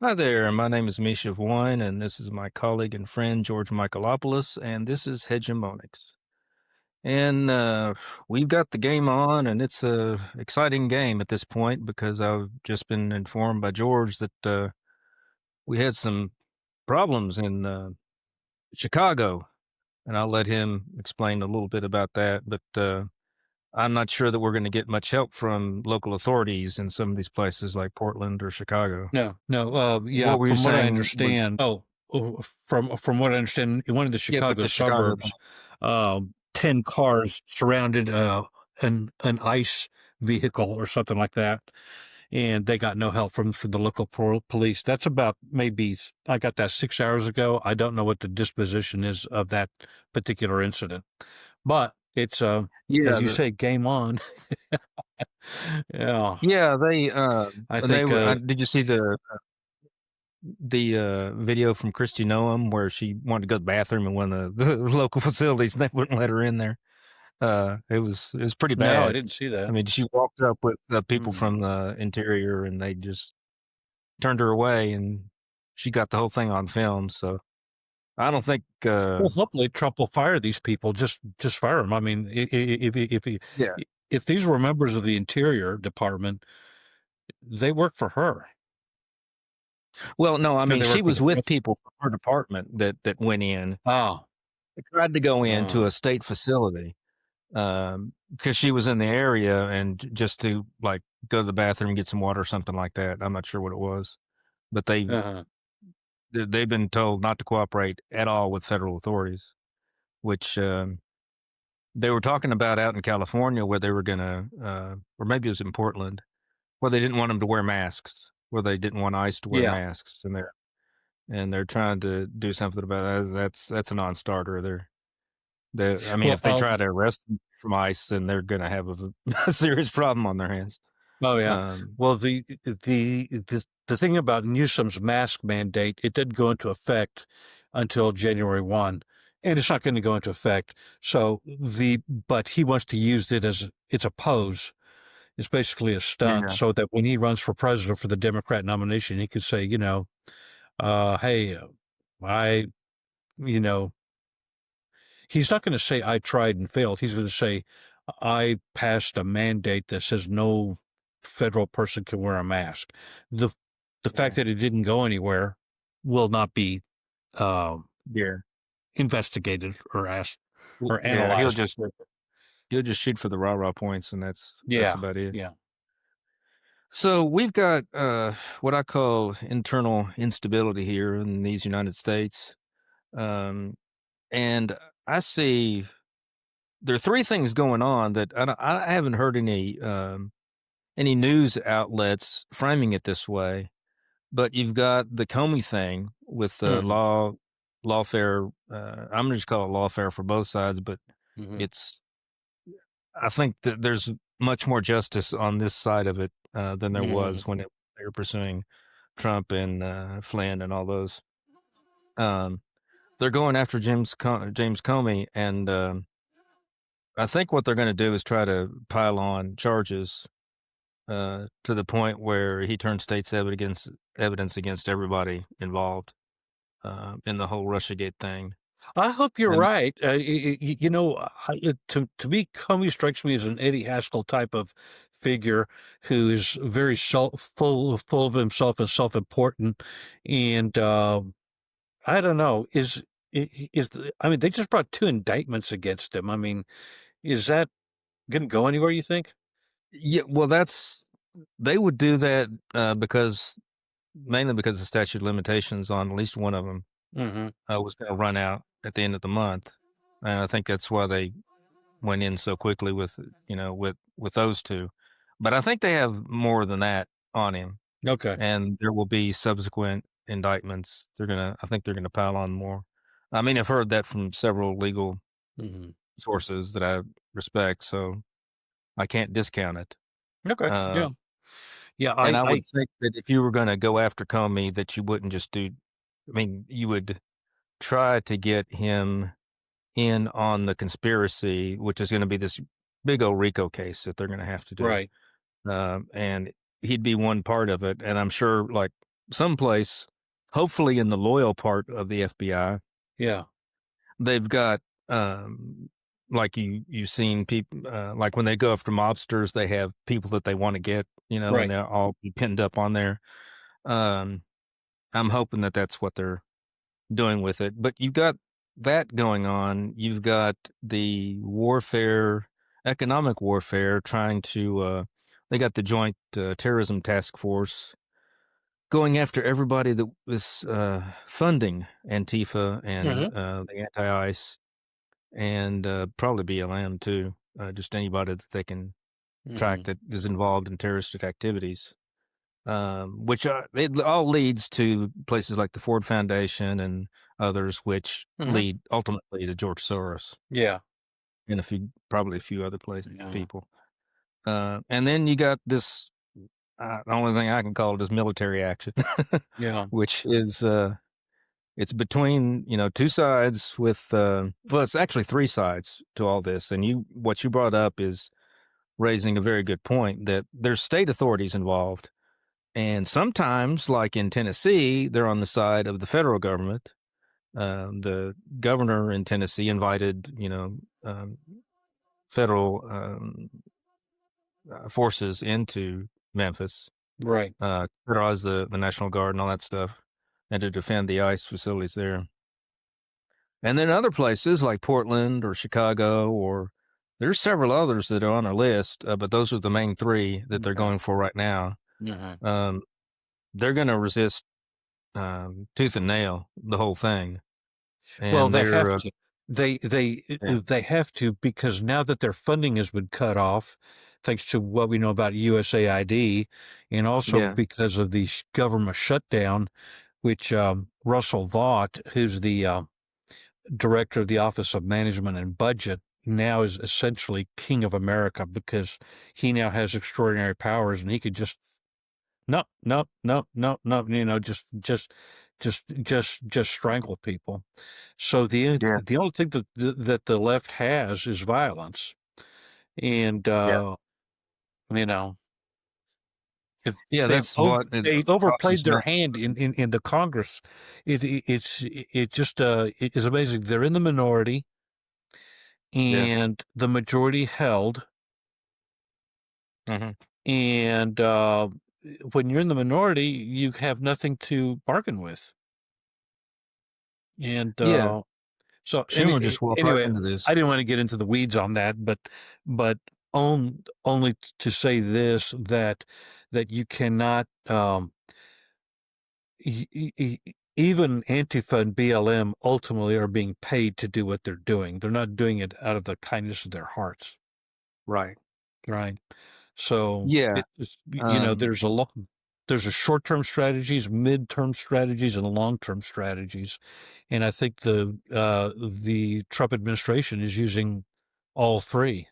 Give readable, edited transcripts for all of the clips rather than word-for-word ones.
Hi there, my name is Misha One, and this is my colleague and friend George Michaelopoulos, and this is Hegemonix. And we've got the game on, and it's a exciting game at this point because I've just been informed by George that we had some problems in Chicago, and I'll let him explain a little bit about that. But I'm not sure that we're going to get much help from local authorities in some of these places like Portland or Chicago. No, no. Yeah, What were you from what I saying was, understand, from what I understand, in one of the yeah, with Chicago the Chicago suburbs, 10 cars surrounded an ICE vehicle or something like that, and they got no help from the local police. That's about maybe I got that 6 hours ago. I don't know what the disposition is of that particular incident, but it's Yeah, as you say, game on. Yeah, yeah, I and they think were. Did you see the video from Christy Noam where she wanted to go to the bathroom in one of the local facilities and they wouldn't let her in there? It was pretty no, I bad. didn't see I that. mean, she walked up with people Hmm. from the interior and they just turned her away, and she got the whole thing on film. So I don't think. Well, hopefully Trump will fire these people. Just fire them. I mean, Yeah. if these were members of the Interior Department, they work for her. Well, no, I No, mean, they she work for was the with president. people from her department that went in. Oh, They tried to go into oh, a state facility because she was in the area and just to like go to the bathroom, get some water, or something like that. I'm not sure what it was, but uh-huh. they've been told not to cooperate at all with federal authorities, which they were talking about out in California where they were gonna, or maybe it was in Portland, where they didn't want them to wear masks, where they didn't want ICE to wear Yeah. masks, and they're trying to do something about that. That's a non-starter. I mean, Well, if they try to arrest them from ICE, then they're going to have a serious problem on their hands. oh yeah. Um, Well, the thing about Newsom's mask mandate, it didn't go into effect until January 1, and it's not going to go into effect. So but he wants to use it as it's a pose. It's basically a stunt yeah. so that when he runs for president for the Democrat nomination, he could say, hey, I, you know, he's not going to say I tried and failed. He's going to say I passed a mandate that says no federal person can wear a mask. The the fact Yeah. that it didn't go anywhere will not be uh, Yeah. investigated or asked or Yeah. He'll analyzed. just he'll just shoot for the rah rah points, and that's Yeah, about it. yeah. So we've got what I call internal instability here in these United States, um, and I see there are three things going on that I haven't heard any news outlets framing it this way. But you've got the Comey thing with Hmm. lawfare. I'm gonna just call it lawfare for both sides, but Hmm. it's. I think that there's much more justice on this side of it than there Hmm. was when they were pursuing Trump and Flynn and all those. Um, they're going after James Comey, and I think what they're going to do is try to pile on charges to the point where he turns state's evidence against everybody involved in the whole RussiaGate thing. I hope you're And right. To me, Comey strikes me as an Eddie Haskell type of figure who is very full of himself and self important. And I don't know. I mean, they just brought two indictments against him. I mean, is that going to go anywhere? You think? yeah, well, they would do that because mainly because the statute of limitations on at least one of them Hmm. was going to run out at the end of the month, and I think that's why they went in so quickly with with those two. But I think they have more than that on him, Okay. and there will be subsequent indictments. I think they're gonna pile on more. I mean, I've heard that from several legal Hmm. sources that I respect, so I can't discount it. Okay. Uh, Yeah. Yeah. and I I would think that if you were going to go after Comey, that you wouldn't just do. I mean, you would try to get him in on the conspiracy, which is going to be this big old RICO case that they're going to have to do, right. and he'd be one part of it. And I'm sure, like someplace, hopefully in the loyal part of the FBI. Yeah. They've got like you've seen people like when they go after mobsters, they have people that they want to get, and Right. they'll all be pinned up on there. Um, I'm hoping that that's what they're doing with it. But you've got that going on. You've got the warfare, economic warfare, trying to. They got the Joint Terrorism Task Force going after everybody that was funding Antifa and Hmm. the anti-ICE and probably BLM too. Just anybody that they can track Hmm. that is involved in terroristic activities, which it all leads to places like the Ford Foundation and others, which Hmm. lead ultimately to George Soros Yeah. and probably a few other Yeah. people. And then you got this. The only thing I can call it is military action, Yeah. which is it's between two sides with well, it's actually three sides to all this. And what you brought up is raising a very good point that there's state authorities involved. And sometimes, like in Tennessee, they're on the side of the federal government. The governor in Tennessee invited, federal forces into Memphis, Right. federalize the National Guard and all that stuff, and to defend the ICE facilities there. And then other places like Portland or Chicago, or there's several others that are on our list, but those are the main three that they're Okay. going for right now. Hmm. Um, they're going to resist tooth and nail the whole thing, Well, and they have they're to. They yeah, they have to, because now that their funding has been cut off, thanks to what we know about USAID, and also yeah, because of the government shutdown, which Russell Vaught, who's the director of the Office of Management and Budget, now is essentially king of America because he now has extraordinary powers and he could just no, no, no, no, no, just strangle people. So yeah, the only thing that the left has is violence, and yeah, you know if yeah. That's what they Fox overplayed their News. hand in the Congress. It just it is amazing. They're in the minority, Yeah, and the majority held. hmm And when you're in the minority, you have nothing to bargain with. And yeah. so Schumer just walked right anyway, into I this. didn't want to get into the weeds on that, but only to say this, that you cannot even Antifa and BLM ultimately are being paid to do what they're doing. They're not doing it out of the kindness of their hearts, Right. right? So Yeah. it just Um, there's a short-term strategies, mid-term strategies, and long-term strategies. And I think the Trump administration is using all three.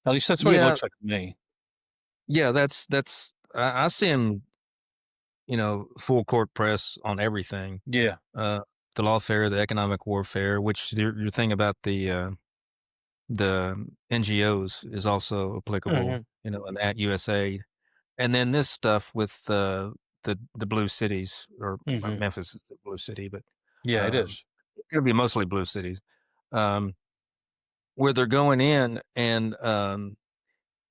At least that's what it yeah. looks like to me. Yeah. That's. I see him. Full court press on everything. Yeah. Uh, the lawfare, the economic warfare, which your thing about the NGOs is also applicable. Hmm. And at USAID, and then this stuff with the blue cities, or Hmm. Memphis is the blue city, but Yeah, it um, is. it'll be mostly blue cities, um, where they're going in. And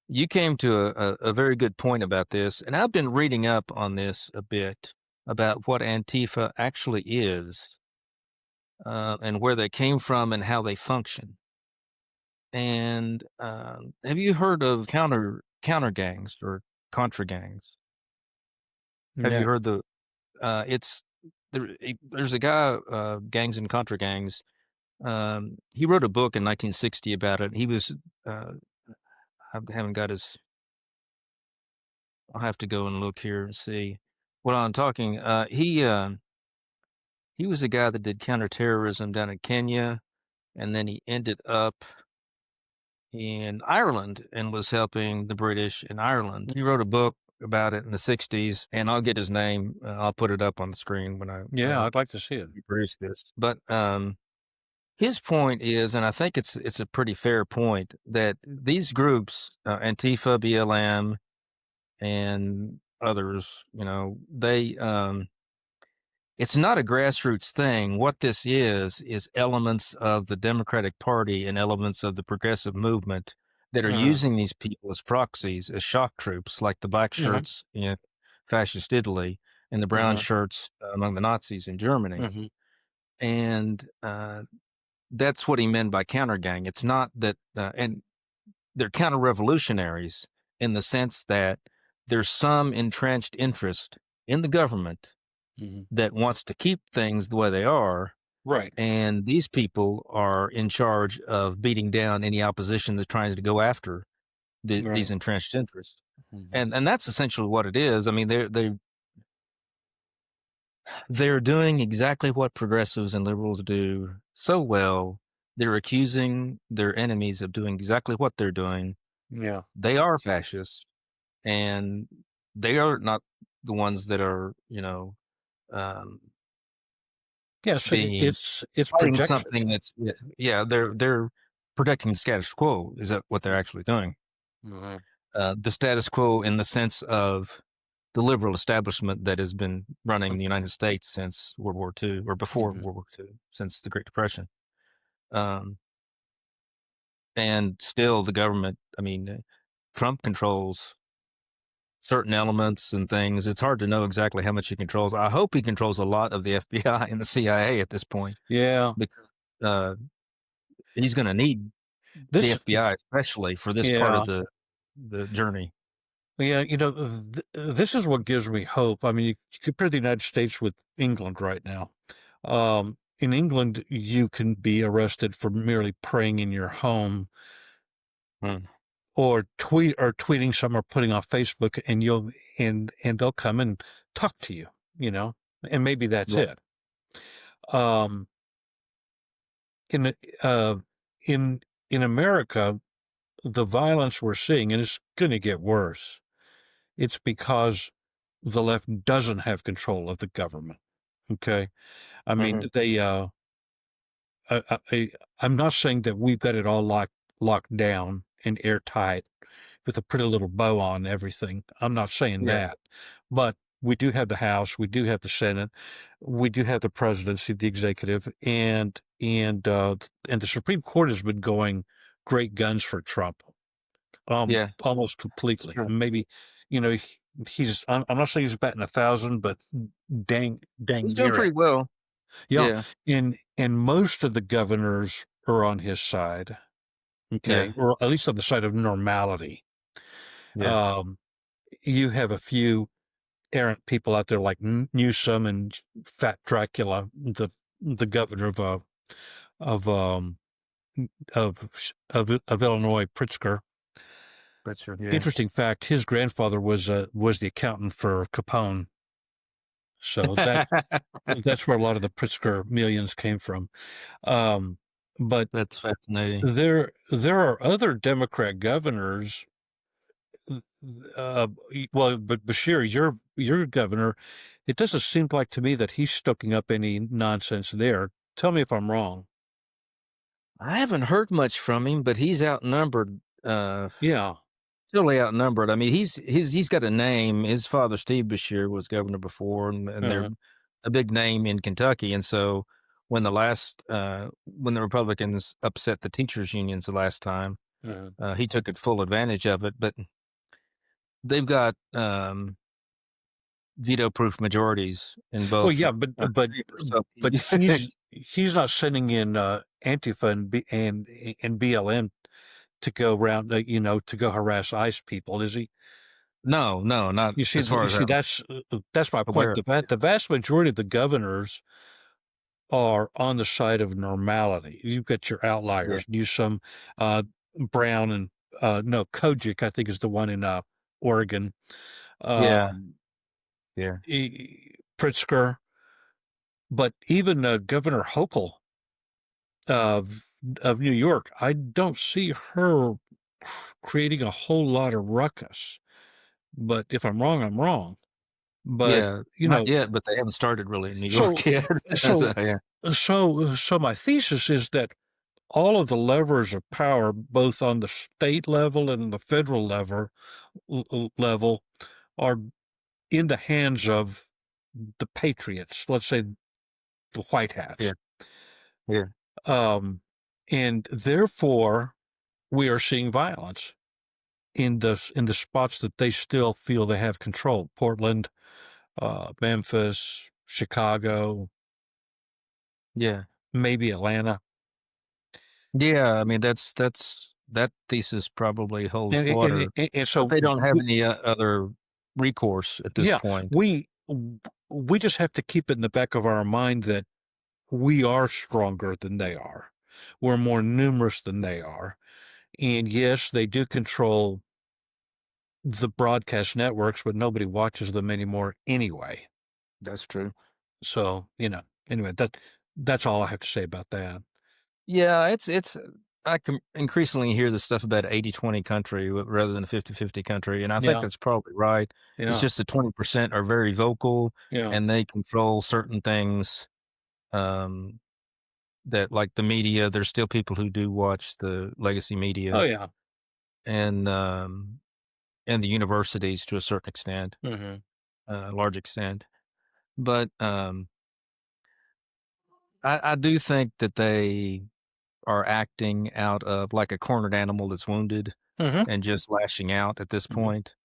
you came to a very good point about this, and I've been reading up on this a bit about what Antifa actually is, and where they came from and how they function. And have you heard of counter gangs or contra gangs? Have you No. heard it's there's a guy, gangs and contra gangs. He wrote a book in 1960 about it. He was uh, I haven't got his. I'll have to go and look here and see what I'm talking. He was a guy that did counterterrorism down in Kenya, and then he ended up in Ireland and was helping the British in Ireland. He wrote a book about it in the 60s, and I'll get his name. I'll put it up on the screen when I Yeah, I'd like to see it. produce this. But his point is, and I think it's a pretty fair point, that these groups, Antifa, BLM, and others, it's not a grassroots thing. What this is elements of the Democratic Party and elements of the progressive movement that are Uh-huh. using these people as proxies, as shock troops, like the black Uh-huh. shirts in fascist Italy and the brown Uh-huh. shirts among the Nazis in Germany. Uh-huh. And that's what he meant by counter gang. It's not that, and they're counter revolutionaries in the sense that there's some entrenched interest in the government Uh-huh. that wants to keep things the way they are. Right. And these people are in charge of beating down any opposition that tries to go after these Right. entrenched interests. Uh-huh. And that's essentially what it is. I mean, they're doing exactly what progressives and liberals do so well. They're accusing their enemies of doing exactly what they're doing. Yeah. They are fascists, and they are not the ones that are, um, Yeah, so being it's fighting projection. something that's they're protecting the status quo. Is that what they're actually doing? Uh-huh. The status quo in the sense of the liberal establishment that has been running the United States since World War II or before Uh-huh. World War II, since the Great Depression. Um, and still the government, I mean, Trump controls certain elements and things. It's hard to know exactly how much he controls. I hope he controls a lot of the FBI and the CIA at this point Yeah. because uh, he's going to need the This FBI, especially for this part yeah. of the journey. Yeah, this is what gives me hope. I mean, you compare the United States with England right now. In England, you can be arrested for merely praying in your home Mm. or tweeting some or putting on Facebook, and they'll come and talk to you, you know, and maybe that's Yeah, it. Um, in uh, in in America, the violence we're seeing, and it's going to get worse. It's because the left doesn't have control of the government. Okay, I mean hmm I, I, I'm not saying that we've got it all locked down and airtight with a pretty little bow on everything. I'm not saying yeah, that, but we do have the House, we do have the Senate, we do have the presidency, the executive, and the Supreme Court has been going great guns for Trump, yeah. almost It's completely. true. Maybe, you know, I'm not saying he's batting 1,000, but dang He's doing near it. pretty well. Yeah, Yeah, and most of the governors are on his side, yeah, okay, or at least on the side of normality. yeah. Um, you have a few errant people out there like Newsom and Fat Dracula, the governor of um of Illinois, Pritzker. That's true. Yeah. Interesting fact: his grandfather was the accountant for Capone, so that's where a lot of the Pritzker millions came from. Um, but That's fascinating. there are other Democrat governors. Well, but Bashir, your governor, it doesn't seem like to me that he's stoking up any nonsense there. Tell me if I'm wrong. I haven't heard much from him, but he's outnumbered. Yeah. Totally outnumbered. I mean, he's got a name. His father, Steve Bashir, was governor before, and they're Uh, a big name in Kentucky. And so, when the Republicans upset the teachers' unions the last time, uh. he took it full advantage of it. But they've got veto-proof majorities in Well, both yeah, but but chambers. So but he's not sending in Antifa and BLM to go around, to go harass ICE people, is he? no, no, not as far You as see, I'm that's my point. aware of. The vast majority of the governors are on the side of normality. You've got your Yeah, outliers, Newsom, Brown, and no, Kojic, I think, is the one in Oregon. yeah, Um, yeah, Pritzker, but even Governor Hochul of New York, I don't see her creating a whole lot of ruckus. But if I'm wrong, I'm wrong. But yeah. you Not know, yet, but they haven't started really in New so York yet. so So, yeah, so my thesis is that all of the levers of power, both on the state level and the federal level, are in the hands of the patriots, let's say the white Yeah. hats. Yeah. Um, and therefore we are seeing violence in the spots that they still feel they have control. Portland, Memphis, Chicago, Yeah. maybe Atlanta. Yeah. I mean, that thesis probably holds water, And but so they don't have any other recourse at this yeah, point. we just have to keep it in the back of our mind that we are stronger than they are. We're more numerous than they are. And yes, they do control the broadcast networks, but nobody watches them anymore anyway. That's true. So, anyway, that's all I have to say about that. Yeah, it's I can increasingly hear this stuff about 80-20 country rather than a 50-50 country, and I think Yeah, that's probably right. It's yeah, just the 20% are very vocal yeah. and they control certain things, um, that like the media, there's still people who do watch the legacy Oh, media yeah. and, and the universities to a certain extent, Mhm. large extent. But, I do think that they are acting out of like a cornered animal that's wounded Mhm, and just lashing out at this mhm, point.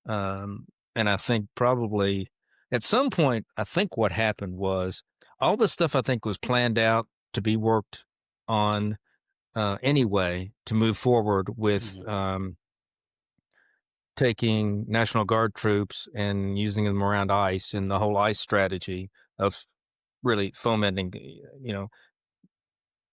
And I think probably at some point, I think what happened was all this stuff I think was planned out to be worked on anyway to move forward with mhm. taking National Guard troops and using them around ICE and the whole ICE strategy of really fomenting,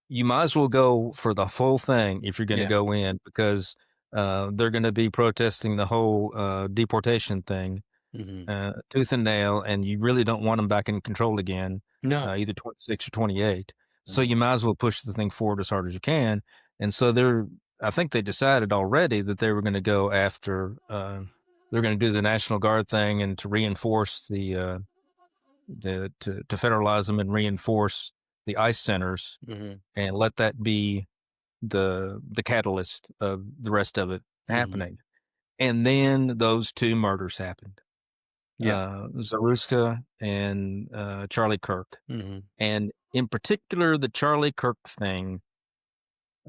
you might as well go for the full thing if you're gonna Yeah. go in because, they're gonna be protesting the whole, deportation thing, Mhm. tooth and nail, and you really don't want them back in control again, No. either 26 or 28. So Mhm, you might as well push the thing forward as hard as you can, and so I think they decided already that they were gonna go after, they're gonna do the National Guard thing and to reinforce to federalize them and reinforce the ICE centers mhm, and let that be the catalyst of the rest of it mhm. happening. And then those 2 murders happened, Yeah. Zaruska and, Charlie Kirk. Mhm. And in particular, the Charlie Kirk thing,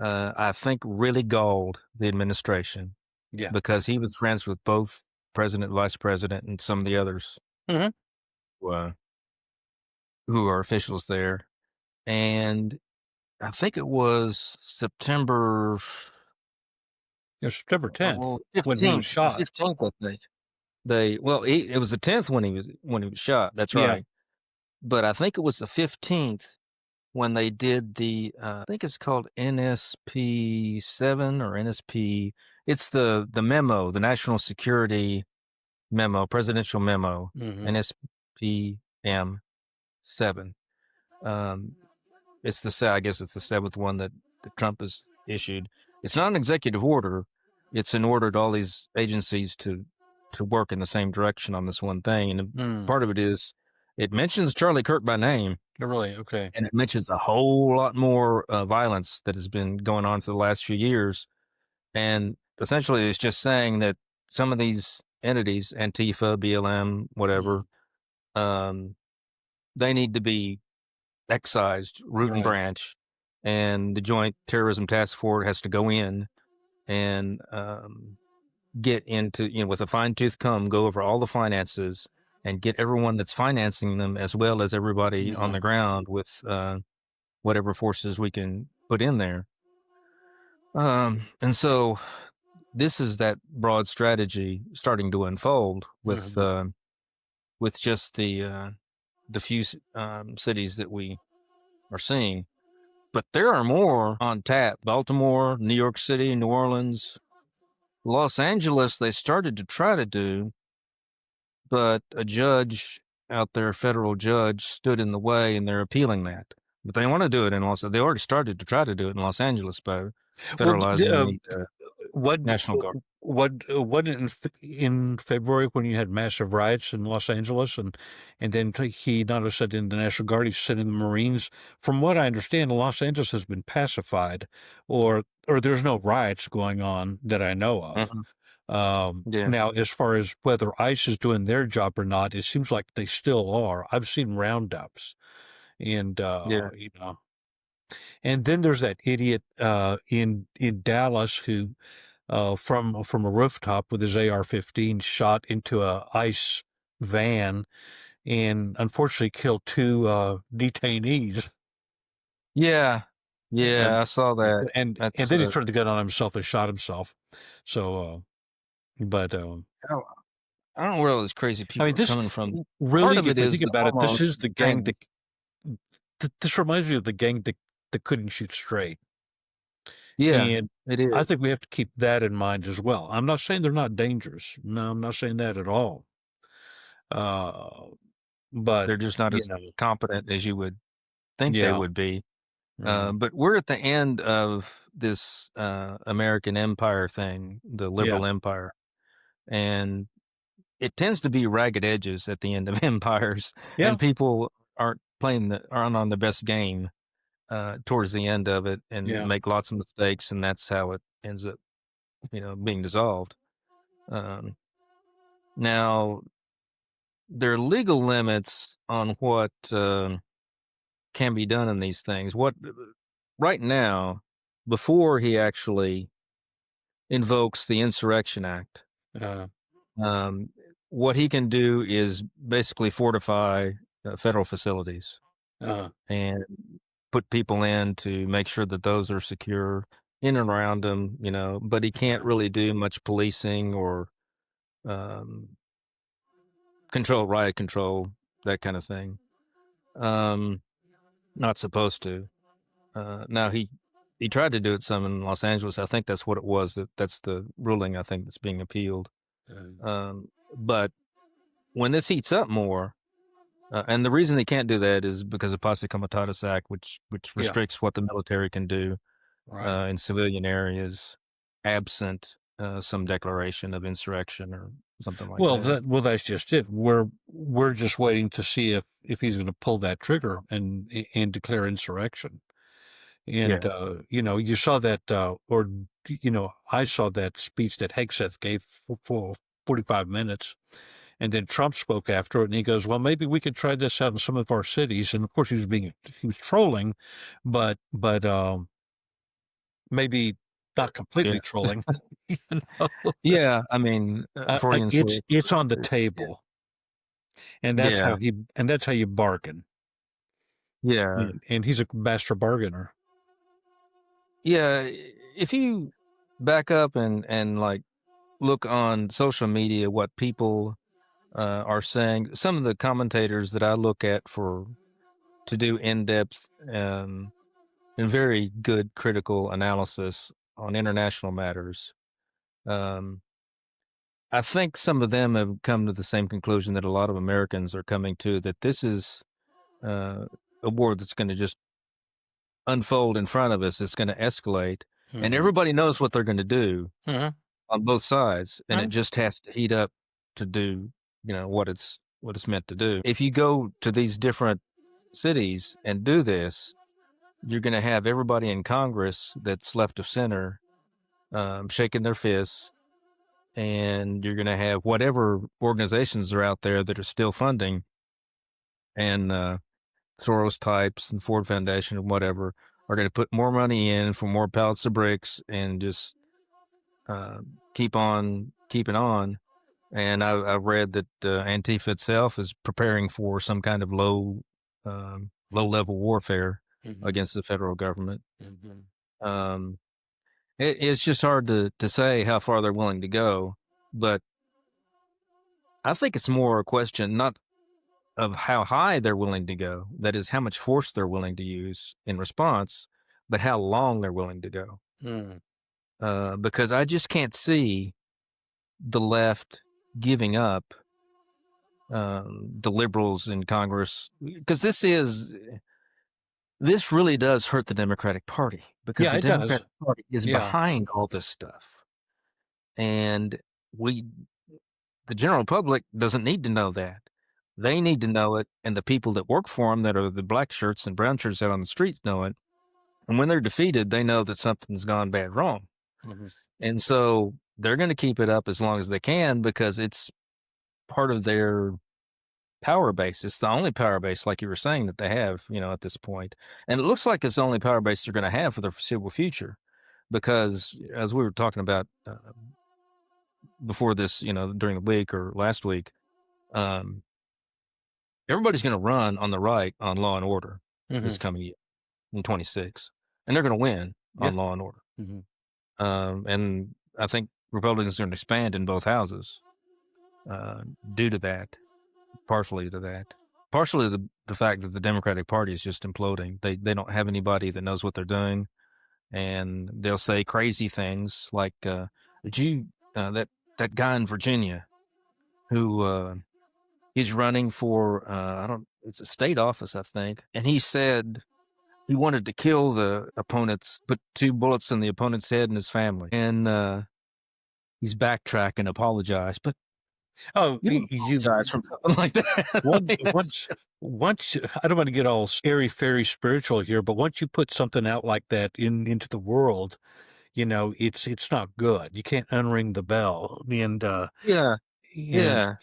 I think really galled the administration Yeah. because he was friends with both president, vice president, and some of the others, Mhm. uh, who are officials there. And I think it was September Yeah, September 10th when he was 15th, the shot. 15th, I think. It was the 10th when he was shot, that's Yeah. right. But I think it was the 15th when they did I think it's called NSP-7 or NSP. It's the memo, the National Security Memo, presidential memo, Mhm, NSPM-7. Um, I guess it's the 7th one that Trump has issued. It's not an executive order. It's an order to all these agencies to work in the same direction on this one thing. And mm. part of it is it mentions Charlie Kirk by name, Oh, really? Okay. and it mentions a whole lot more violence that has been going on for the last few years. And essentially, it's just saying that some of these entities, Antifa, BLM, whatever, Mhm. um, they need to be excised, root and Right. branch, and the Joint Terrorism Task Force has to go in and get into, with a fine tooth comb, go over all the finances and get everyone that's financing them as well as everybody on Yeah. the ground with whatever forces we can put in there. And so this is that broad strategy starting to unfold Mhm. with just the few cities that we are seeing. But there are more on tap. Baltimore, New York City, New Orleans, Los Angeles, they started to try to do, but a judge out there, a federal judge, stood in the way and they're appealing that. But they want to do it in they already started to try to do it in Los Angeles by Well, federalizing the what National Guard. what in February when you had massive riots in Los Angeles and then he not only said in the National Guard, he said in the Marines. From what I understand, Los Angeles has been pacified, or there's no riots going on that I know of. Mhm. Yeah. Now, as far as whether ICE is doing their job or not, it seems like they still are. I've seen roundups, and Yeah. and then there's that idiot in Dallas who from a rooftop with his AR-15 shot into a ICE van and unfortunately killed two detainees. Yeah. Yeah. And I saw that. and That's, then he turned the gun on himself and shot himself. So, but I I don't know where all these crazy I people mean, are this coming from. Part really, of it if I is think the about it, this hormones is of the the gang game. this reminds me of the gang that couldn't shoot straight. Yeah, And it I is. think we have to keep that in mind as well. I'm not saying they're not dangerous. No, I'm not saying that at all. Uh, but They're just not you as know, competent as you would think they yeah, would be. mhm, But we're at the end of this American empire thing, the yeah, liberal empire, and it tends to be ragged edges at the end of empires, yeah, and people aren't on the best game towards the end of it, and yeah, make lots of mistakes, and that's how it ends up, being dissolved. Um, Now there are legal limits on what can be done in these things. What right now, before he actually invokes the Insurrection Act, uh, um, what he can do is basically fortify federal facilities uh, and put people in to make sure that those are secure in and around them. But he can't uh, really do much policing or um, riot control, that kind of thing. Um, Not supposed to. Now he tried to do it some in Los Angeles. I think that's what it was. That's the ruling I think that's being appealed. uh, But when this heats up more, and the reason they can't do that is because of Posse Comitatus Act, which yeah, restricts what the military can do right. in civilian areas, absent some declaration of insurrection or something like that. Well, that's just it. We're just waiting to see if he's going to pull that trigger and declare insurrection. And Yeah, you saw that, or I saw that speech that Hegseth gave for 45 minutes, and then Trump spoke after it, and he goes, "Well, maybe we could try this out in some of our cities." And of course, he was trolling, but maybe not yeah, completely trolling. you know, yeah. I mean, Freudian slip. it's on the table, and Yeah, that's how you bargain. yeah. And he's a master bargainer. Yeah, if you back up and like look on social media what people are saying, some of the commentators that I look at for to do in-depth and very good critical analysis on international matters, um, I think some of them have come to the same conclusion that a lot of Americans are coming to, that this is uh, a war that's going to just unfold in front of us. It's going to escalate, and Mhm. everybody knows what they're going to do Mhm. on both sides, and it Mhm. just has to heat up to do, what it's meant to do. If you go to these different cities and do this, you're going to have everybody in Congress that's left of center shaking their fists, and you're going to have whatever organizations are out there that are still funding, and Soros types and Ford Foundation and whatever are going to put more money in for more pallets of bricks and just uh, keep on keeping on. And I've read that Antifa itself is preparing for some kind of low level warfare Mhm. against the federal government. Mhm. Um, it's just hard to say how far they're willing to go, but I think it's more a question not of how high they're willing to go, that is, how much force they're willing to use in response, but how long they're willing to go. Mm. Because I just can't see the left giving up the liberals in Congress, because this really does hurt the Democratic Party, because Yeah, the it does. Democratic Party is Yeah. behind all this stuff, and we the general public doesn't need to know that. They need to know it, and the people that work for them, that are the black shirts and brown shirts out on the streets, know it. And when they're defeated, they know that something's gone bad wrong. Mhm. And so they're going to keep it up as long as they can because it's part of their power base. It's the only power base, like you were saying, that they have, at this point. And it looks like it's the only power base they're going to have for the foreseeable future, because as we were talking about before this, during the week or last week, um, everybody's going to run on the right on Law and Order Hmm. this coming year in 26, and they're going to win Yeah. on Law and Order. Hmm. And I think Republicans are going to expand in both houses uh, due to that, partially to that, partially to the fact that the Democratic Party is just imploding. They don't have anybody that knows what they're doing, and they'll say crazy things like, "Did you that guy in Virginia who he's running for I don't it's a state office, I think, and he said." He wanted to kill the opponents, put 2 bullets in the opponent's head and his family. And he's backtracked and apologized. But Oh, you don't apologize from something like that. one Like, that's once just, once I don't want to get all airy fairy spiritual here, but once you put something out like that into the world, it's not good. You can't unring the bell, yeah, and yeah.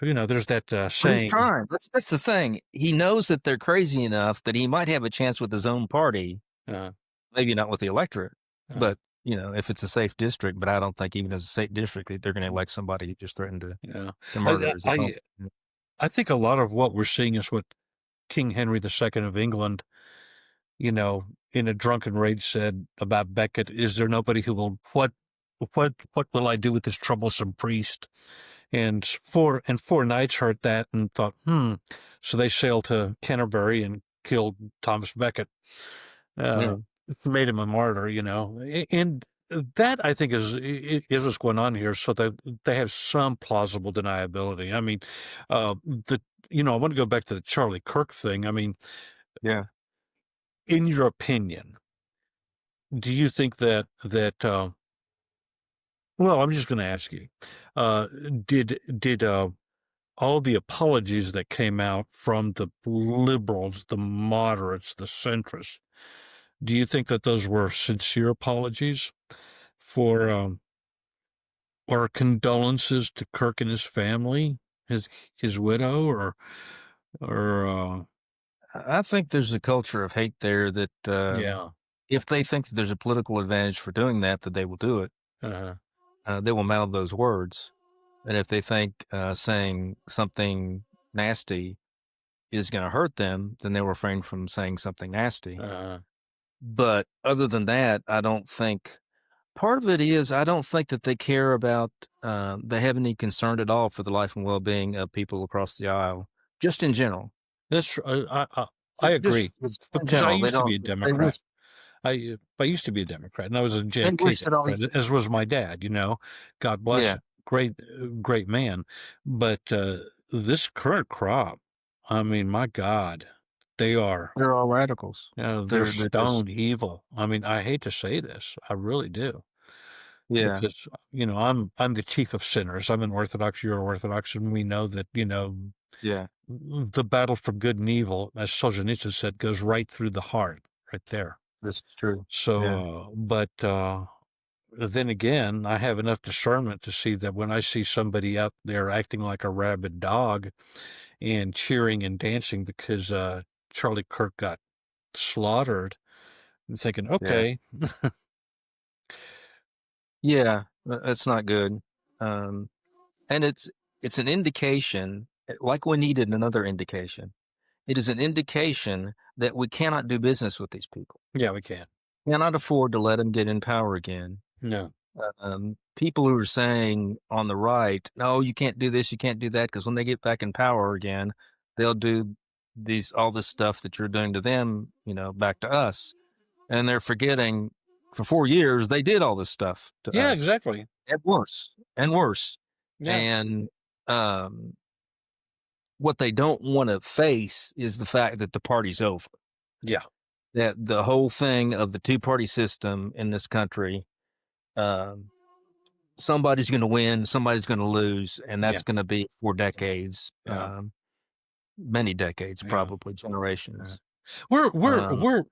there's that But he's saying. trying. That's the thing. He knows that they're crazy enough that he might have a chance with his own party, Uh, maybe not with the electorate, uh, but if it's a safe district. But I don't think even as a safe district they're going to elect somebody who just threatened yeah, to I, murder his opponent. I I think a lot of what we're seeing is what King Henry II of England, in a drunken rage said about Becket: "Is there nobody who will what will I do with this troublesome priest?" And four knights heard that and thought, So they sailed to Canterbury and killed Thomas Becket, uh, Yeah, made him a martyr, and that I think is what's going on here. So that they have some plausible deniability. I mean, I want to go back to the Charlie Kirk thing. I mean, yeah. in your opinion, do you think that well, I'm just going to ask you, uh, did all the apologies that came out from the liberals, the moderates, the centrists, do you think that those were sincere apologies for or condolences to Kirk and his family, his widow, or I think there's a culture of hate there that yeah, if they think that there's a political advantage for doing that, that they will do it. uh, They will mouth those words. And if they think saying something nasty is going to hurt them, then they'll refrain from saying something nasty. uh, But other than that, I don't think part of it is I don't think that they care about, they have any concern at all for the life and well being of people across the aisle, just in general. that's I Just agree in because I general, they used to be don't. a Democrat. I used to be a Democrat, and I was a They JFK wish that all these. Democrat, as was my dad. God bless Yeah, him, great man. But this current crop, I mean, my God, they are, they're all radicals. they're They're just. stone evil. I mean, I hate to say this, I really do, Yeah, because I'm the chief of sinners. I'm an Orthodox, you're Orthodox, and we know that yeah, the battle for good and evil, as Solzhenitsyn said, goes right through the heart, right there. this is true. Yeah, So, but then again, I have enough discernment to see that when I see somebody out there acting like a rabid dog and cheering and dancing because Charlie Kirk got slaughtered, I'm thinking, yeah, okay, yeah. That's not good. Um, and it's an indication, like we needed another indication. It is an indication that we cannot do business with these people. yeah, we can. Cannot afford to let them get in power again. No, People who are saying on the right, no, you can't do this, you can't do that, because when they get back in power again, they'll do all this stuff that you're doing to them, back to us. And they're forgetting for 4 years they did all this stuff to yeah, us, exactly. and worse and worse. Yeah, And um, what they don't want to face is the fact that the party's over. yeah, That the whole thing of the two-party system in this country, um, somebody's going to win, somebody's going to lose, and yeah, that's going to be for decades, yeah, many decades, yeah. probably Yeah. generations. Um, We're,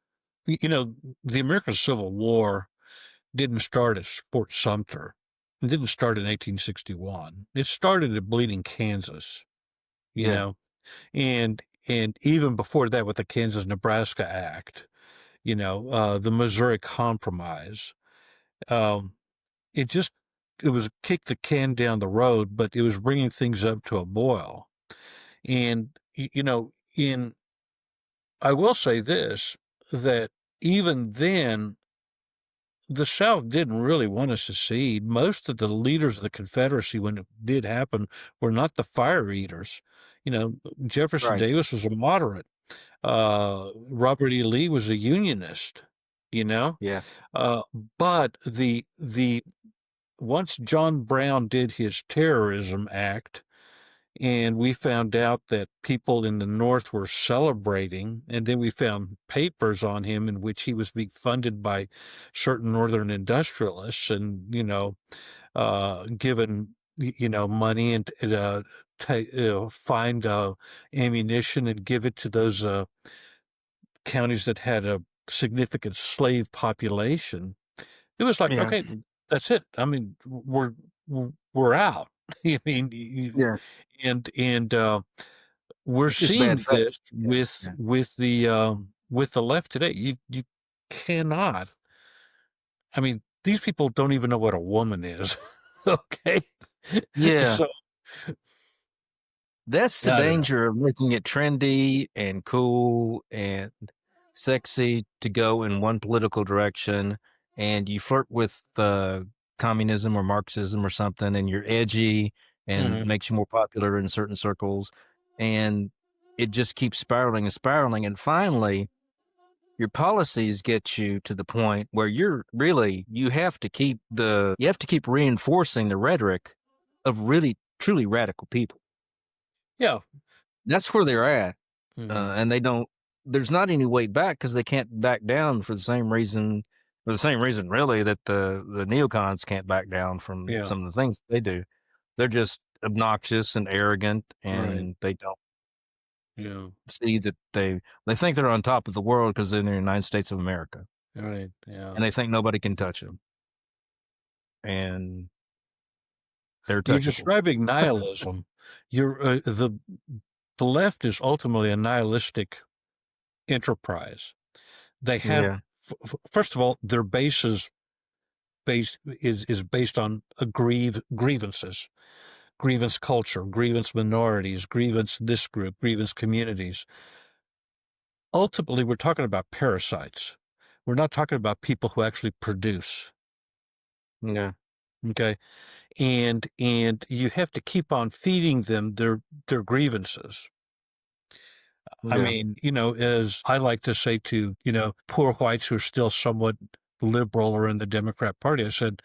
the American Civil War didn't start at Fort Sumter. It didn't start in 1861. It started at Bleeding, Kansas, you Yeah, know, and even before that with the Kansas-Nebraska Act, the Missouri Compromise. Um, it just it was kick the can down the road, but it was bringing things up to a boil. And in I will say this, that even then the South didn't really want to secede. Most of the leaders of the Confederacy, when it did happen, were not the fire eaters. Jefferson right. Davis was a moderate. Robert E. Lee was a Unionist. You know, Yeah, uh, but the once John Brown did his terrorism act, and we found out that people in the North were celebrating, and then we found papers on him in which he was being funded by certain Northern industrialists and, given, money and find ammunition and give it to those counties that had a significant slave population. It was like, yeah, okay, that's it. I mean, we're out. I mean, yeah. and we're It's just seeing bad faith. this Yeah, with yeah, the left today. You cannot. I mean, these people don't even know what a woman is. Okay, yeah. so That's the I don't know. danger of making it trendy and cool and sexy to go in one political direction, and you flirt with communism or Marxism or something, and you're edgy and Mhm. makes you more popular in certain circles, and it just keeps spiraling and spiraling, and finally, your policies get you to the point where you have to keep reinforcing the rhetoric of really truly radical people. Yeah. That's where they're at, Hmm. and they don't. There's not any way back because they can't back down for the same reason. For the same reason, really, that the neocons can't back down from Yeah. some of the things they do. They're just obnoxious and arrogant, Right. and they don't Yeah. see that they think they're on top of the world because they're in the United States of America, Right. Yeah. and they think nobody can touch them, and they're You're touchable. describing nihilism. You're the left is ultimately a nihilistic enterprise. They have, Yeah, first of all, their base is based on grievances, grievance culture, grievance minorities, grievance this group, grievance communities. Ultimately, we're talking about parasites. We're not talking about people who actually produce. yeah, Okay, and you have to keep on feeding them their grievances. I yeah, mean, as I like to say to, poor whites who are still somewhat liberal or in the Democrat Party, I said,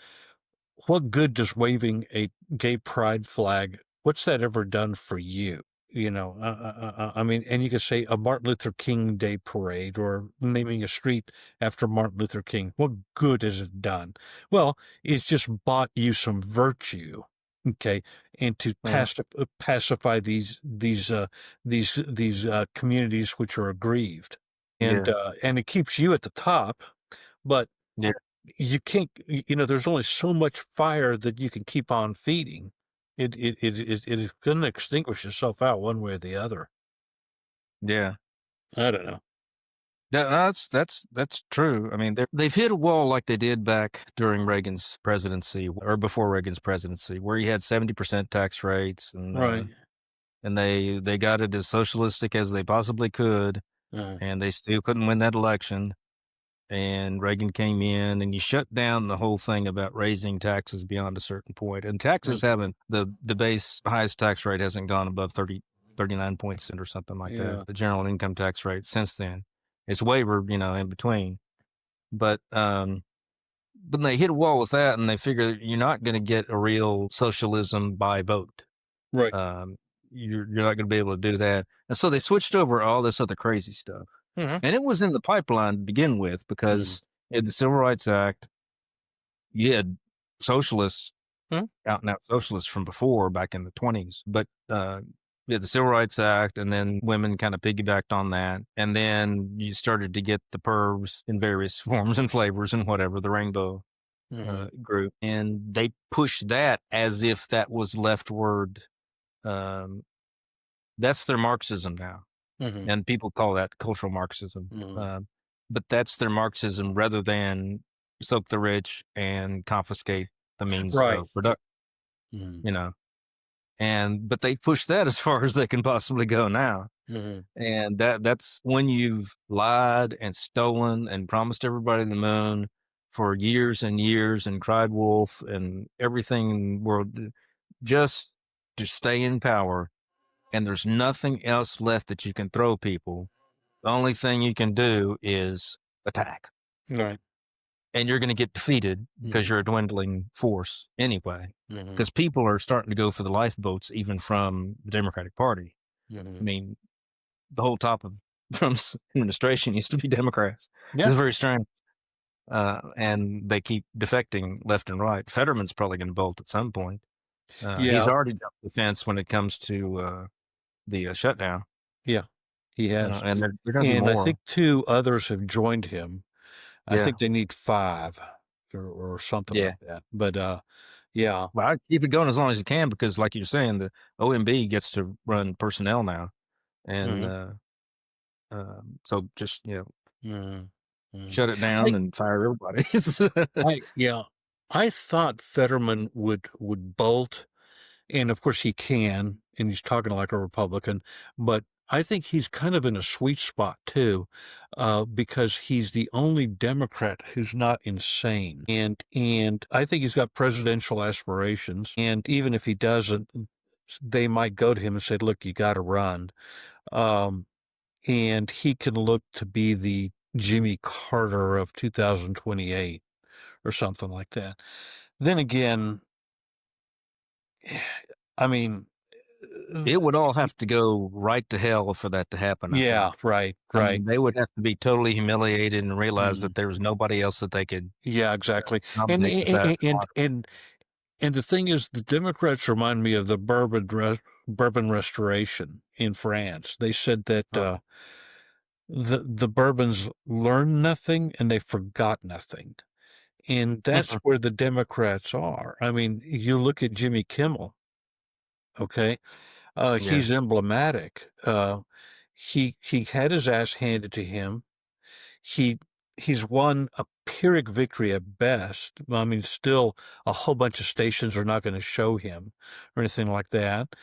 what good does waving a gay pride flag, what's that ever done for you? I mean, and you could say a Martin Luther King Day parade or naming a street after Martin Luther King. What good has it done? Well, it's just bought you some virtue. Okay, and to yeah, pacify these communities which are aggrieved, yeah, and it keeps you at the top, but yeah, you can't. There's only so much fire that you can keep on feeding. It is going to extinguish itself out one way or the other. yeah. I don't know. That's true. I mean, they've hit a wall like they did back during Reagan's presidency or before Reagan's presidency, where he had 70% tax rates, Right. and they got it as socialistic as they possibly could, Uh, and they still couldn't win that election. And Reagan came in, and you shut down the whole thing about raising taxes beyond a certain point. And taxes right. haven't the base highest tax rate hasn't gone above 39 points or something like that. Yeah. The general income tax rate since then, it's wavered, in between. But they hit a wall with that, and they figure you're not going to get a real socialism by vote. Right. Um, you're not going to be able to do that, and so they switched over all this other crazy stuff. Hmm. And it was in the pipeline to begin with Hmm. because you had the Civil Rights Act, you had socialists, Hmm. out and out socialists from before back in the 20s, but you had the Civil Rights Act, and then women kind of piggybacked on that, and then you started to get the pervs in various forms and flavors and whatever, the rainbow Mhm. group, and they push that as if that was leftward. Um, that's their Marxism now, Mhm. and people call that cultural Marxism. Mhm. But that's their Marxism rather than soak the rich and confiscate the means Right. of production. Mhm. You know, and but they push that as far as they can possibly go now. Mhm. And that's when you've lied and stolen and promised everybody the moon for years and years and cried wolf and everything in the world just to stay in power. And there's nothing else left that you can throw people. The only thing you can do is attack. Right. And you're going to get defeated because Mhm. you're a dwindling force anyway. Mhm. Because people are starting to go for the lifeboats, even from the Democratic Party. I Mhm. mean, the whole top of Trump's administration used to be Democrats. Yeah. It's very strange. And they keep defecting left and right. Fetterman's probably going to bolt at some point. He's Yeah. already jumped the fence when it comes to the shutdown, Yeah. He has. and they're going to be And I more. think 2 others have joined him. I Yeah, think they need 5 or something yeah. like that. But, yeah. Well, I keep it going as long as you can because, like you're saying, the OMB gets to run personnel now, and Mhm. so just Mhm. Mhm. shut it down I and fire everybody. yeah. I thought Fetterman would bolt, and of course he can, and he's talking like a Republican, but I think he's kind of in a sweet spot too, because he's the only Democrat who's not insane, and I think he's got presidential aspirations, and even if he doesn't, they might go to him and say, "Look, you got to run," um, and he can look to be the Jimmy Carter of 2028 or something like that. Then again, I mean, uh, It would all have to go right to hell for that to happen, I yeah, think. right, I right. mean, they would have to be totally humiliated and realize Mhm. that there was nobody else that they could Yeah, exactly. And nominate with that. a and the thing is, the Democrats remind me of the Bourbon Restoration in France. They said that, Uh, the Bourbons learned nothing and they forgot nothing, and that's where the Democrats are. I mean, you look at Jimmy Kimmel, okay? yeah, He's emblematic. He had his ass handed to him. He he's won a Pyrrhic victory at best. I mean, still a whole bunch of stations are not going to show him or anything like that.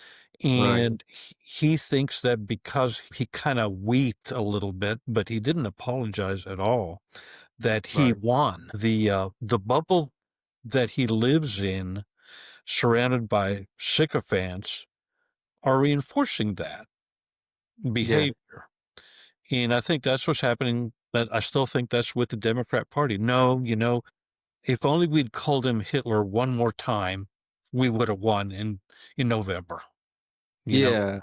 right, And he thinks that because he kind of weeped a little bit, but he didn't apologize at all, that he right, won. The bubble that he lives in, surrounded by sycophants, are reinforcing that yeah, behavior. And I think that's what's happening. But I still think that's with the Democrat Party. No, if only we'd called him Hitler one more time, we would have won in November. You know, yeah.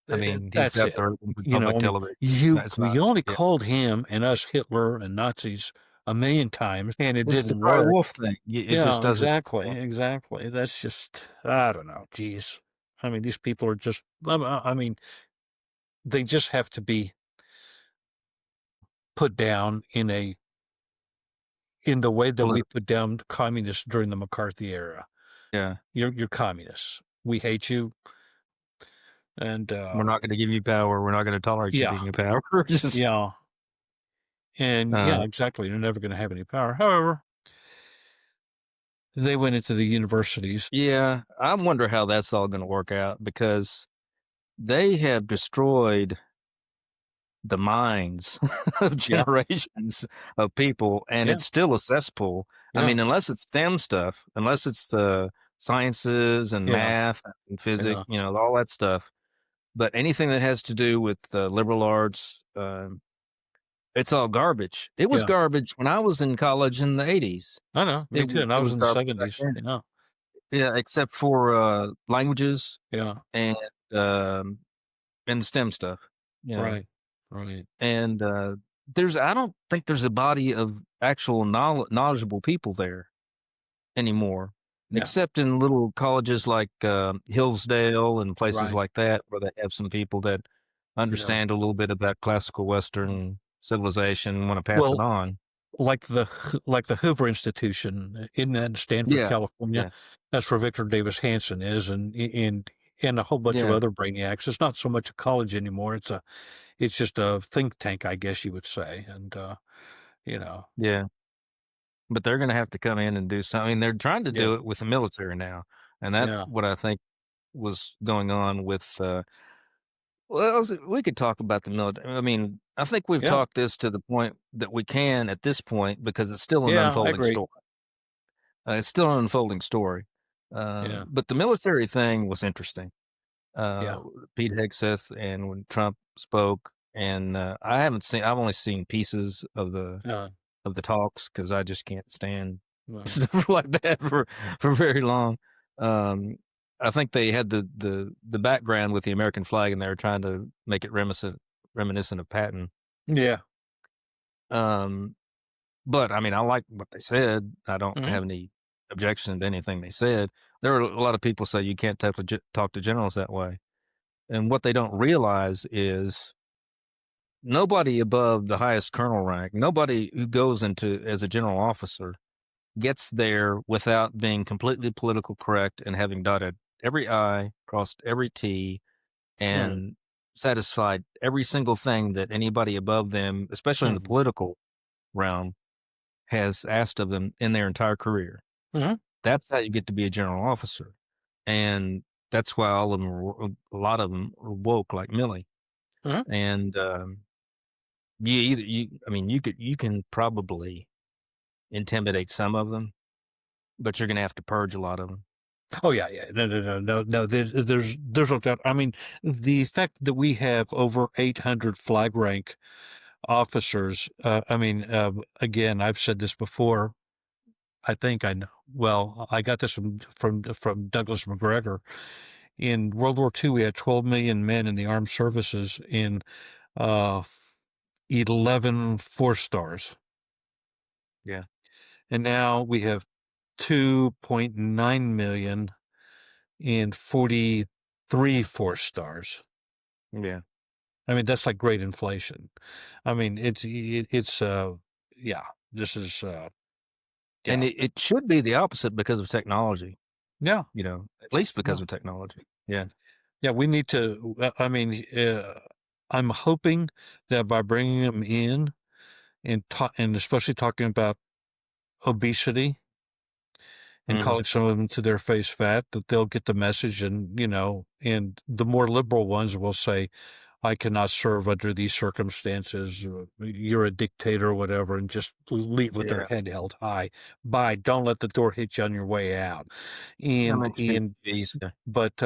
I mean, he's That's got it. the open public I mean, television. you It's not. you only Yeah, called him and us Hitler and Nazis a million times, and it it's the didn't cry work. wolf thing. It just Yeah, doesn't. exactly, exactly. That's just, I don't know. Geez, I mean, these people are just. I mean, they just have to be put down in the way that we Political. put down communists during the McCarthy era. Yeah, You're communists. We hate you, and we're not going to give you power. We're not going to tolerate you yeah, being in power. Just yeah, and yeah, uh, exactly. You're never going to have any power. However, they went into the universities. yeah. I wonder how that's all going to work out because they have destroyed the minds of Yeah, generations of people, and yeah, it's still a cesspool. I yeah, mean, unless it's STEM stuff, unless it's the sciences and yeah, math and physics, yeah, all that stuff. But anything that has to do with liberal arts, it's all garbage. It was yeah. garbage when I was in college in the 80s. I know. Me too. And I It was was in the garbage back '70s. then. Yeah, Yeah, except for languages yeah. and um, and STEM stuff. You know, Right, right. and I don't think there's a body of actual knowledgeable people there anymore, No, except in little colleges like Hillsdale and places right. like that, where they have some people that Yeah. understand a little bit about classical Western civilization and want to pass it Well, on. like the Hoover Institution in that Stanford, Yeah, California. yeah, That's where Victor Davis Hanson is, and a whole bunch of yeah, other brainiacs. It's not so much a college anymore. It's just a think tank, I guess you would say. And you know, yeah. But they're going to have to come in and do something. I mean, they're trying to yeah, do it with the military now, and that's yeah, what I think was going on with. Well, we could talk about the military. I mean, I think we've yeah, talked this to the point that we can at this point because it's still an yeah. I unfolding agree. story. It's still an unfolding story. Yeah, But the military thing was interesting. Uh, yeah, Pete Hegseth and when Trump spoke, and I haven't seen. I've only seen pieces uh, of the talks because I just can't stand uh, stuff like that for very long. Um, I think they had the background with the American flag, and they were trying to make it reminiscent of Patton. yeah. Um, but I mean, I like what they said. I don't Hmm. have any objection to anything they said. There are a lot of people say you can't talk to generals that way, and what they don't realize is nobody above the highest colonel rank, nobody who goes into as a general officer gets there without being completely political correct and having dotted every I, crossed every T, Uh, and satisfied every single thing that anybody above them, especially in the hmm. political realm, has asked of them in their entire career. Hmm. That's how you get to be a general officer. And that's why all of them, a lot of them are woke like Millie. Hmm. And I mean, you can probably intimidate some of them, but you're going to have to purge a lot of them. Oh yeah, yeah. No, no, no, no, no. There's no doubt. I mean, the fact that we have over 800 flag rank officers. I mean, again, I've said this before. I think I know. Well, I got this from Douglas McGregor. In World War II, we had 12 million men in the armed services in uh, 11 4 stars, Yeah. and now we have 2.9 million in 43 4 stars. Yeah. I mean, that's like great inflation. I mean, it's yeah, this is And yeah, it should be the opposite because of technology, yeah, at least yeah, because of technology. Yeah. yeah. We need to. I mean, I'm hoping that by bringing them in and especially talking about obesity and Mhm. calling some of them to their face fat, that they'll get the message, and and the more liberal ones will say, I cannot serve under these circumstances. You're a dictator or whatever, and just leave with their Yeah. head held high. Bye. Don't let the door hit you on your way out. That And makes me and visa. but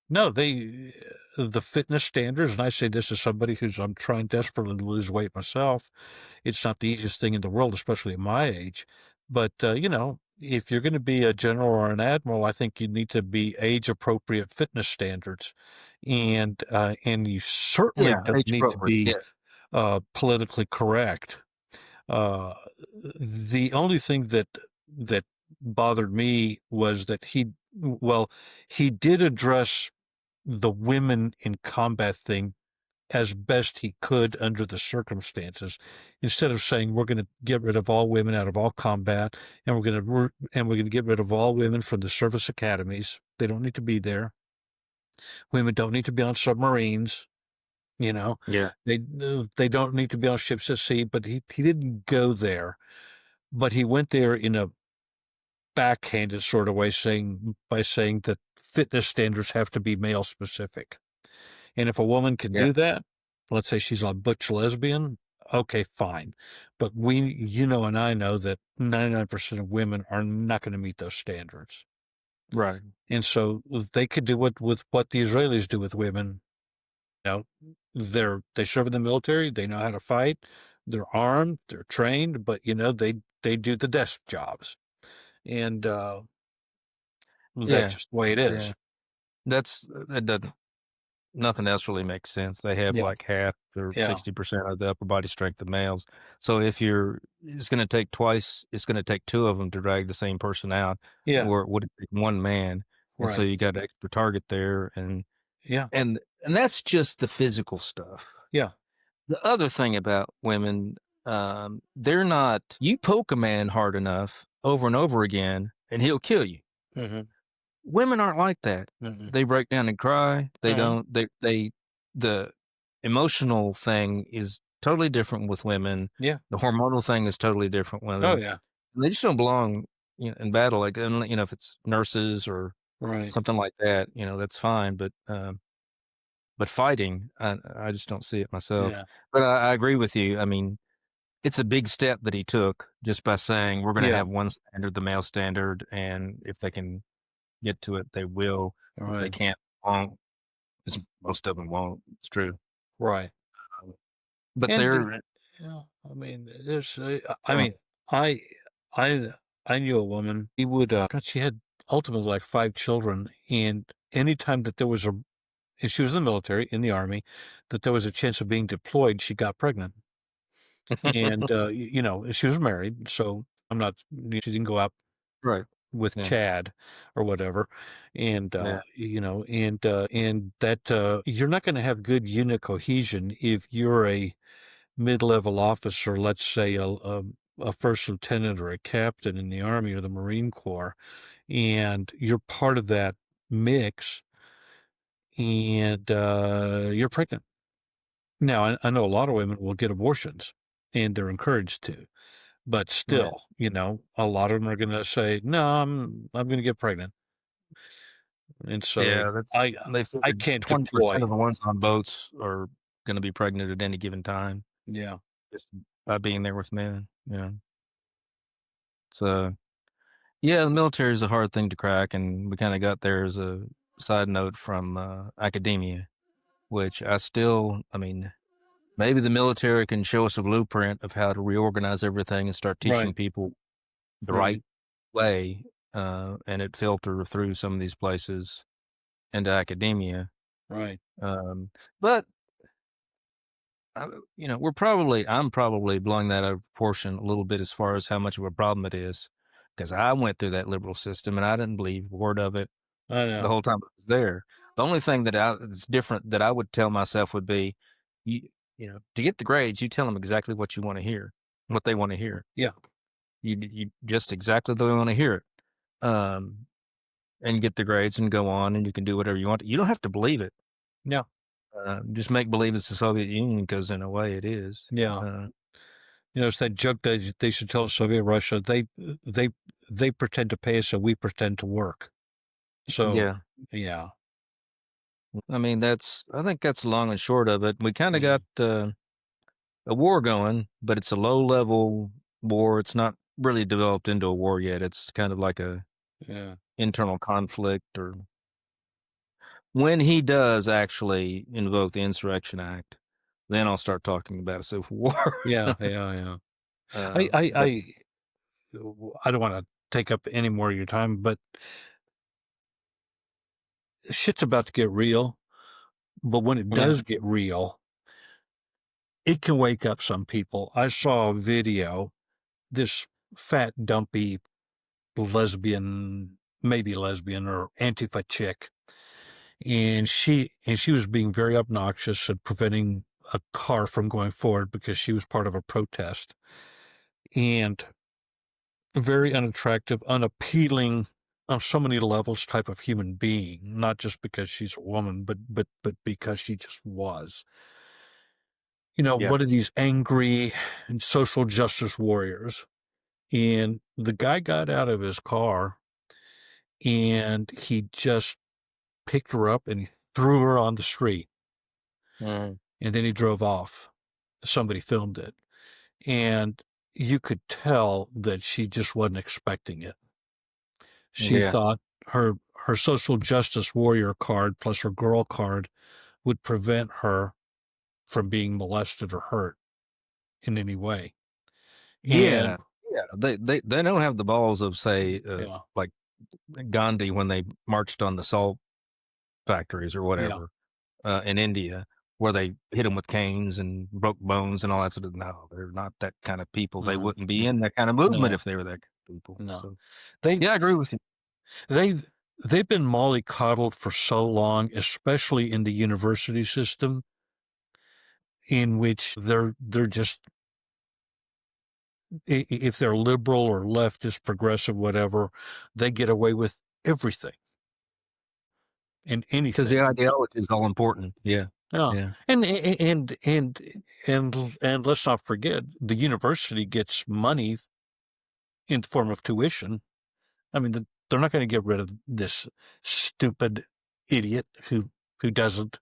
no, the fitness standards, and I say this as somebody I'm trying desperately to lose weight myself. It's not the easiest thing in the world, especially at my age. But if you're going to be a general or an admiral, I think you need to be age appropriate fitness standards, and you certainly Yeah, don't age need to appropriate. be Yeah. politically correct. Uh, the only thing that bothered me was that he did address the women in combat thing as best he could under the circumstances, instead of saying we're going to get rid of all women out of all combat, and we're going to get rid of all women from the service academies. They don't need to be there. Women don't need to be on submarines. You know, Yeah. they don't need to be on ships at sea. But he didn't go there. But he went there in a backhanded sort of way, saying that fitness standards have to be male specific. And if a woman can Yeah. do that, let's say she's a butch lesbian, okay, fine. But and I know that 99% of women are not going to meet those standards. Right. And so they could do it with what the Israelis do with women. You know, they serve in the military, they know how to fight, they're armed, they're trained, but they do the desk jobs. And that's Yeah. just the way it Yeah. is. That doesn't nothing else really makes sense. They have Yeah. like half or Yeah. 60% of the upper body strength of males. So it's going to take it's going to take two of them to drag the same person out, Yeah. or would it take one man? And so Right. you got an extra target there, Yeah. and that's just the physical stuff. Yeah. The other thing about women, they're not. You poke a man hard enough over and over again, and he'll kill you. Mhm. Women aren't like that. Mhm. They break down and cry. They Mhm. don't. The emotional thing is totally different with women. Yeah. The hormonal thing is totally different with Oh, women. yeah. They just don't belong, in battle. Like, if it's nurses or Right. something like that, that's fine. But fighting, I just don't see it myself. Yeah. But I agree with you. I mean, it's a big step that he took just by saying we're going to Yeah. have one standard, the male standard, and if they can get to it, they will. If they Right. can't, won't. 'Cause most of them won't. It's true. Right. Um, But And they're yeah, I mean, there's I uh, mean, I I I knew a woman, he would God, she had ultimately like 5 children, and anytime that there was a and she was in the military, in the army, that there was a chance of being deployed, she got pregnant. And she was married, so she didn't go out right. with Yeah. Chad or whatever. And, Yeah. and that, you're not gonna have good unit cohesion if you're a mid-level officer, let's say a first lieutenant or a captain in the Army or the Marine Corps, and you're part of that mix and, you're pregnant. Now, I know a lot of women will get abortions, and they're encouraged to. But Yeah. still, a lot of them are gonna say, "No, I'm gonna get pregnant." And so Yeah. I They I figured can't 20% deploy. of the ones on boats are going to be pregnant at any given time Yeah, just by being there with men. So, yeah, the military is a hard thing to crack. And we kind of got there as a side note from academia, which I mean, maybe the military can show us a blueprint of how to reorganize everything and start teaching right, people the right, right way, and it filter through some of these places into academia. right. Um, but I'm probably blowing that out of proportion a little bit as far as how much of a problem it is, because I went through that liberal system and I didn't believe a word of it I the know. whole time I was there. The only thing that's different that I would tell myself would be, you, to get the grades, you tell them exactly what you want to hear, what they want to hear. Yeah, You just exactly the way they want to hear it. And get the grades and go on, and you can do whatever you want. You don't have to believe it. yeah, Just make believe it's the Soviet Union, because in a way it is. yeah. It's that joke that they should tell Soviet Russia, they they pretend to pay us and we pretend to work. So, Yeah. yeah, I mean, I think that's long and short of it. We kind of yeah, got a war going, but it's a low level war. It's not really developed into a war yet. It's kind of like a yeah, internal conflict. Or when he does actually invoke the Insurrection Act, then I'll start talking about a civil war. yeah, yeah, yeah. I I But I I don't wanna take up any more of your time, but shit's about to get real, but when it yeah. does get real, it can wake up some people. I saw a video, this fat, dumpy lesbian, maybe lesbian or Antifa chick, and she was being very obnoxious and preventing a car from going forward because she was part of a protest, and very unattractive, unappealing on so many levels type of human being, not just because she's a woman, but because she just was. Yeah. One of these angry social justice warriors. And the guy got out of his car and he just picked her up and he threw her on the street. Mm, And then he drove off. Somebody filmed it. And you could tell that she just wasn't expecting it. She yeah. thought her social justice warrior card plus her girl card would prevent her from being molested or hurt in any way. Yeah. And Yeah. They don't have the balls of, say, yeah, like Gandhi when they marched on the salt factories or yeah, whatever in India, where they hit them with canes and broke bones and all that sort of. No, they're not that kind of people. They mm, wouldn't be in that kind of movement no, if they were that kind of people. no. So, They yeah, I agree with you. they've been mollycoddled for so long, especially in the university system, in which they're just if they're liberal or leftist, progressive, whatever, they get away with everything and because the anything. ideology is all important. Yeah, Yeah, yeah. and and let's not forget the university gets money in the form of tuition. I mean, they're not going to get rid of this stupid idiot who doesn't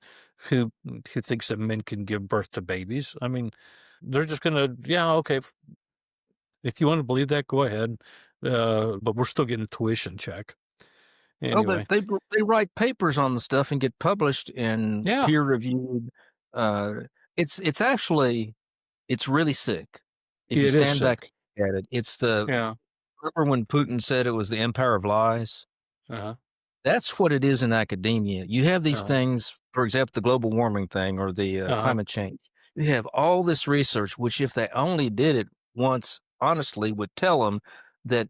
who thinks that men can give birth to babies. I mean, they're just going to yeah okay if you want to believe that, go ahead. But we're still getting a tuition check Oh, anyway. they write papers on the stuff and get published in Yeah, peer reviewed. Uh, it's actually it's really sick if you it is stand back sick. and look at it. It's the Yeah. remember when Putin said it was the empire of lies? Uh-huh. That's what it is in academia. You have these Uh-huh. things, for example, the global warming thing or the Uh-huh. climate change. You have all this research, which if they only did it once, honestly, would tell them that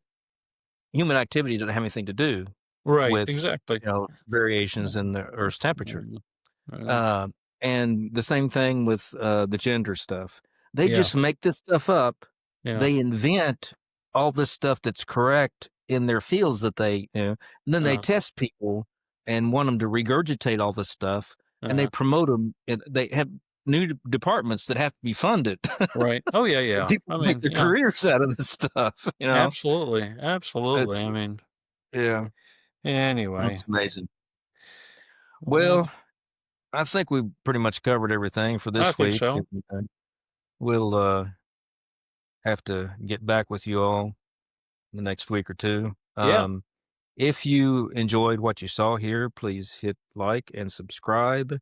human activity doesn't have anything to do Right. with, Exactly. variations in the Earth's temperature. Uh, and the same thing with, the gender stuff. They Yeah. just make this stuff up. Yeah. They invent all this stuff that's correct in their fields that and then they Uh, test people and want them to regurgitate all this stuff, and they uh, promote them. And they have new departments that have to be funded. right. Oh yeah. Yeah. People I make mean, their yeah. careers out of this stuff, Absolutely. Absolutely. It's I mean, yeah, anyway. it's amazing. Well, Well, I think we pretty much covered everything for I this think week, so. and, we'll, have to get back with you all the next week or 2. Yeah. If you enjoyed what you saw here, please hit like and subscribe,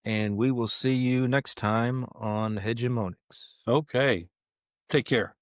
and we will see you next time on Hegemonix. Okay. Take care.